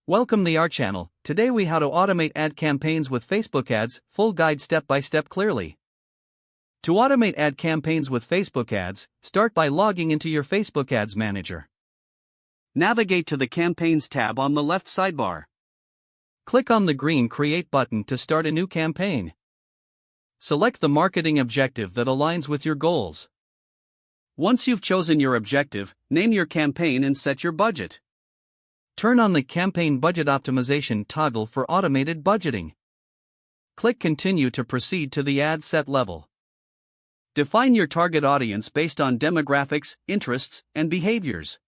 Welcome to our channel. Today we how to automate ad campaigns with Facebook ads, full guide step by step clearly. To automate ad campaigns with Facebook ads, start by logging into your Facebook Ads Manager. Navigate to the Campaigns tab on the left sidebar. Click on the green Create button to start a new campaign. Select the marketing objective that aligns with your goals. Once you've chosen your objective, name your campaign and set your budget. Turn on the Campaign Budget Optimization toggle for automated budgeting. Click Continue to proceed to the ad set level. Define your target audience based on demographics, interests, and behaviors.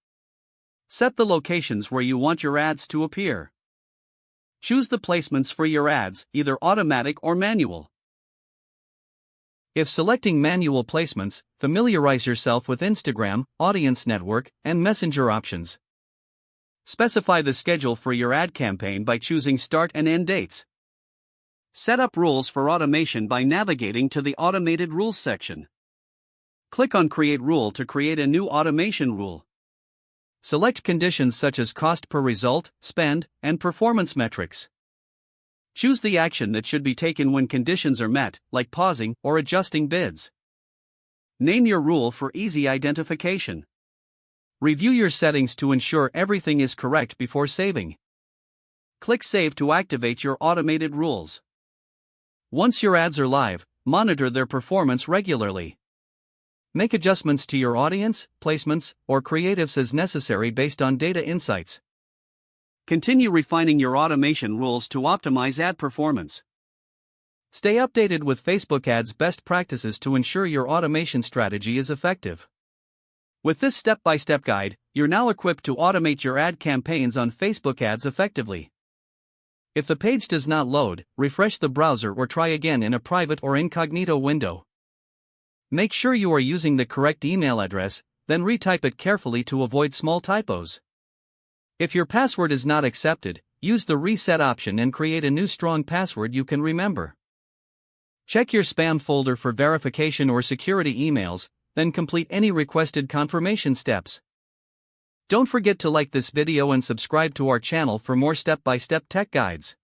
Set the locations where you want your ads to appear. Choose the placements for your ads, either automatic or manual. If selecting manual placements, familiarize yourself with Instagram, Audience Network, and Messenger options. Specify the schedule for your ad campaign by choosing start and end dates. Set up rules for automation by navigating to the Automated Rules section. Click on Create Rule to create a new automation rule. Select conditions such as cost per result, spend, and performance metrics. Choose the action that should be taken when conditions are met, like pausing or adjusting bids. Name your rule for easy identification. Review your settings to ensure everything is correct before saving. Click Save to activate your automated rules. Once your ads are live, monitor their performance regularly. Make adjustments to your audience, placements, or creatives as necessary based on data insights. Continue refining your automation rules to optimize ad performance. Stay updated with Facebook ads best practices to ensure your automation strategy is effective. With this step-by-step guide, you're now equipped to automate your ad campaigns on Facebook ads effectively. If the page does not load, refresh the browser or try again in a private or incognito window. Make sure you are using the correct email address, then retype it carefully to avoid small typos. If your password is not accepted, use the reset option and create a new strong password you can remember. Check your spam folder for verification or security emails, then complete any requested confirmation steps. Don't forget to like this video and subscribe to our channel for more step-by-step tech guides.